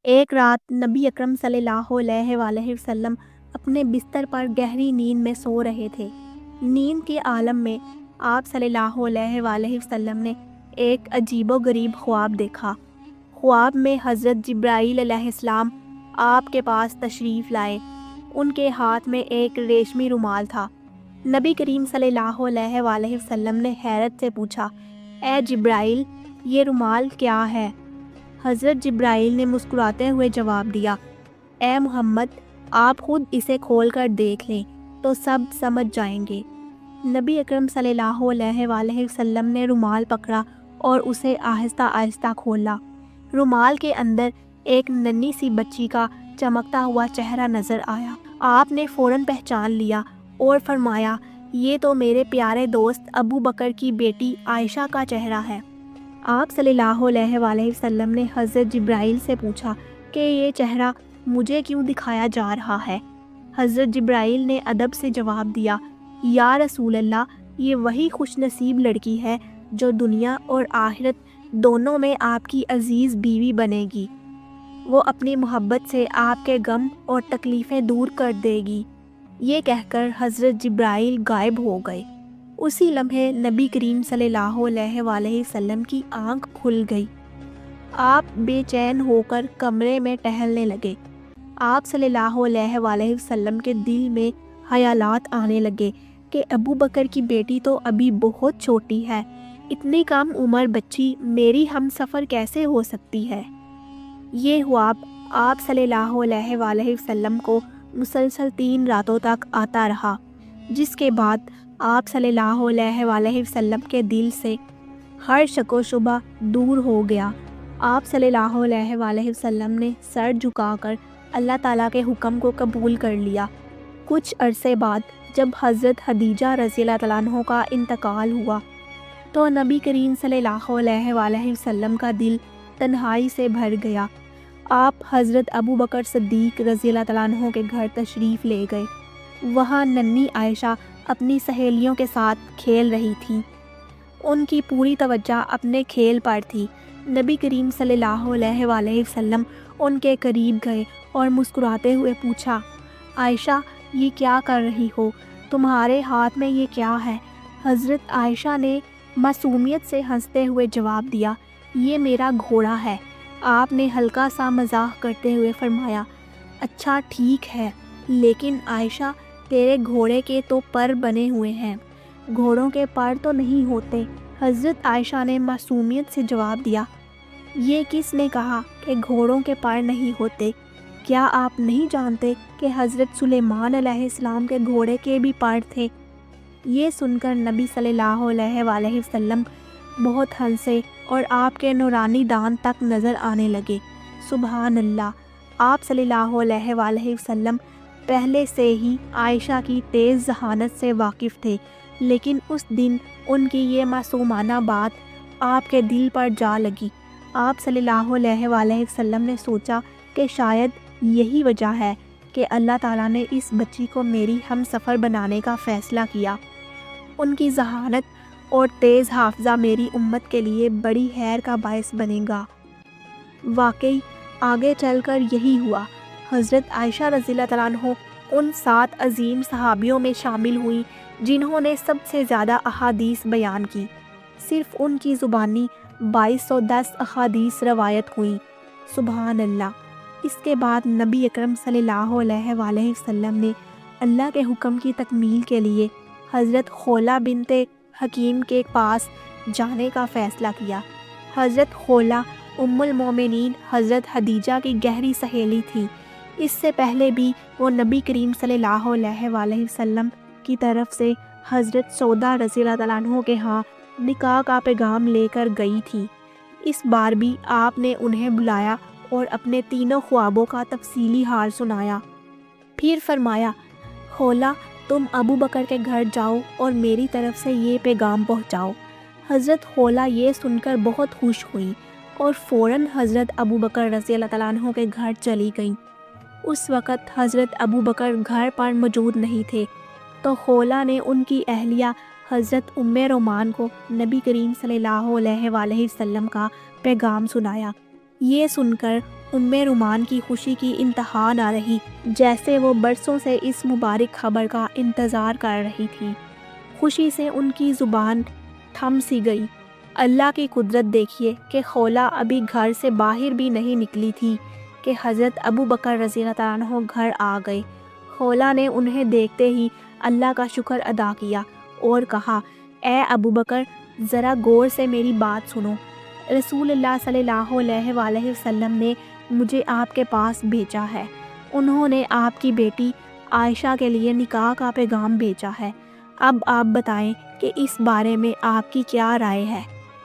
ایک رات نبی اکرم صلی اللہ علیہ وآلہ وسلم اپنے بستر پر گہری نیند میں سو رہے تھے۔ نیند کے عالم میں آپ صلی اللہ علیہ وآلہ وسلم نے ایک عجیب و غریب خواب دیکھا۔ خواب میں حضرت جبرائیل علیہ السلام آپ کے پاس تشریف لائے۔ ان کے ہاتھ میں ایک ریشمی رومال تھا۔ نبی کریم صلی اللہ علیہ وآلہ وسلم نے حیرت سے پوچھا، اے جبرائیل، یہ رومال کیا ہے؟ حضرت جبرائیل نے مسکراتے ہوئے جواب دیا، اے محمد، آپ خود اسے کھول کر دیکھ لیں تو سب سمجھ جائیں گے۔ نبی اکرم صلی اللہ علیہ وآلہ وسلم نے رومال پکڑا اور اسے آہستہ آہستہ کھولا۔ رومال کے اندر ایک ننھی سی بچی کا چمکتا ہوا چہرہ نظر آیا۔ آپ نے فوراً پہچان لیا اور فرمایا، یہ تو میرے پیارے دوست ابو بکر کی بیٹی عائشہ کا چہرہ ہے۔ آپ صلی اللہ علیہ وآلہ وسلم نے حضرت جبرائیل سے پوچھا کہ یہ چہرہ مجھے کیوں دکھایا جا رہا ہے؟ حضرت جبرائیل نے ادب سے جواب دیا، یا رسول اللہ، یہ وہی خوش نصیب لڑکی ہے جو دنیا اور آخرت دونوں میں آپ کی عزیز بیوی بنے گی۔ وہ اپنی محبت سے آپ کے غم اور تکلیفیں دور کر دے گی۔ یہ کہہ کر حضرت جبرائیل غائب ہو گئے۔ اسی لمحے نبی کریم صلی اللہ علیہ وآلہ وسلم کی آنکھ کھل گئی۔ آپ بے چین ہو کر کمرے میں ٹہلنے لگے۔ آپ صلی اللہ علیہ وآلہ وسلم کے دل میں خیالات آنے لگے کہ ابو بکر کی بیٹی تو ابھی بہت چھوٹی ہے، اتنی کم عمر بچی میری ہم سفر کیسے ہو سکتی ہے؟ یہ خواب آپ صلی اللہ علیہ وآلہ وسلم کو مسلسل 3 راتوں تک آتا رہا، جس کے بعد آپ صلی اللہ علیہ وآلہ وسلم کے دل سے ہر شک و شبہ دور ہو گیا۔ آپ صلی اللہ علیہ وآلہ وسلم نے سر جھکا کر اللہ تعالیٰ کے حکم کو قبول کر لیا۔ کچھ عرصے بعد جب حضرت خدیجہ رضی اللہ تعالیٰ عنہ کا انتقال ہوا تو نبی کریم صلی اللہ علیہ وآلہ وسلم کا دل تنہائی سے بھر گیا۔ آپ حضرت ابو بکر صدیق رضی اللہ تعالیٰ عنہ کے گھر تشریف لے گئے۔ وہاں ننھی عائشہ اپنی سہیلیوں کے ساتھ کھیل رہی تھی۔ ان کی پوری توجہ اپنے کھیل پر تھی۔ نبی کریم صلی اللہ علیہ وآلہ وسلم ان کے قریب گئے اور مسکراتے ہوئے پوچھا، عائشہ، یہ کیا کر رہی ہو؟ تمہارے ہاتھ میں یہ کیا ہے؟ حضرت عائشہ نے معصومیت سے ہنستے ہوئے جواب دیا، یہ میرا گھوڑا ہے۔ آپ نے ہلکا سا مزاح کرتے ہوئے فرمایا، اچھا ٹھیک ہے، لیکن عائشہ، تیرے گھوڑے کے تو پر بنے ہوئے ہیں، گھوڑوں کے پر تو نہیں ہوتے۔ حضرت عائشہ نے معصومیت سے جواب دیا، یہ کس نے کہا کہ گھوڑوں کے پر نہیں ہوتے؟ کیا آپ نہیں جانتے کہ حضرت سلیمان علیہ السلام کے گھوڑے کے بھی پر تھے؟ یہ سن کر نبی صلی اللہ علیہ وآلہ وسلم بہت ہنسے اور آپ کے نورانی دانت تک نظر آنے لگے۔ سبحان اللہ! آپ صلی اللہ علیہ وآلہ وسلم پہلے سے ہی عائشہ کی تیز ذہانت سے واقف تھے، لیکن اس دن ان کی یہ معصومانہ بات آپ کے دل پر جا لگی۔ آپ صلی اللہ علیہ وآلہ وسلم نے سوچا کہ شاید یہی وجہ ہے کہ اللہ تعالیٰ نے اس بچی کو میری ہم سفر بنانے کا فیصلہ کیا۔ ان کی ذہانت اور تیز حافظہ میری امت کے لیے بڑی خیر کا باعث بنے گا۔ واقعی آگے چل کر یہی ہوا۔ حضرت عائشہ رضی اللہ تعالیٰ عنہ ان 7 عظیم صحابیوں میں شامل ہوئیں جنہوں نے سب سے زیادہ احادیث بیان کی۔ صرف ان کی زبانی 2210 احادیث روایت ہوئیں۔ سبحان اللہ! اس کے بعد نبی اکرم صلی اللہ علیہ وآلہ وسلم نے اللہ کے حکم کی تکمیل کے لیے حضرت خولہ بنت حکیم کے پاس جانے کا فیصلہ کیا۔ حضرت خولہ ام المومنین حضرت خدیجہ کی گہری سہیلی تھی۔ اس سے پہلے بھی وہ نبی کریم صلی اللہ علیہ وآلہ وسلم کی طرف سے حضرت سودا رضی اللہ تعالیٰ عنہ کے ہاں نکاح کا پیغام لے کر گئی تھی۔ اس بار بھی آپ نے انہیں بلایا اور اپنے تینوں خوابوں کا تفصیلی حال سنایا۔ پھر فرمایا، خولہ، تم ابو بکر کے گھر جاؤ اور میری طرف سے یہ پیغام پہنچاؤ۔ حضرت خولہ یہ سن کر بہت خوش ہوئیں اور فوراً حضرت ابو بکر رضی اللہ تعالیٰ عنہ کے گھر چلی گئیں۔ اس وقت حضرت ابو بکر گھر پر موجود نہیں تھے، تو خولہ نے ان کی اہلیہ حضرت ام رومان کو نبی کریم صلی اللہ علیہ وآلہ وسلم کا پیغام سنایا۔ یہ سن کر رومان کی خوشی کی انتہا نہ رہی، جیسے وہ برسوں سے اس مبارک خبر کا انتظار کر رہی تھی۔ خوشی سے ان کی زبان تھم سی گئی۔ اللہ کی قدرت دیکھیے کہ خولہ ابھی گھر سے باہر بھی نہیں نکلی تھی کہ حضرت ابوبکر رضی اللہ تعالیٰ عنہ گھر آ گئے۔ خولہ نے انہیں دیکھتے ہی اللہ کا شکر ادا کیا اور کہا، اے ابوبکر، ذرا غور سے میری بات سنو۔ رسول اللہ صلی اللہ علیہ وآلہ وسلم نے مجھے آپ کے پاس بھیجا ہے۔ انہوں نے آپ کی بیٹی عائشہ کے لیے نکاح کا پیغام بھیجا ہے۔ اب آپ بتائیں کہ اس بارے میں آپ کی کیا رائے ہے؟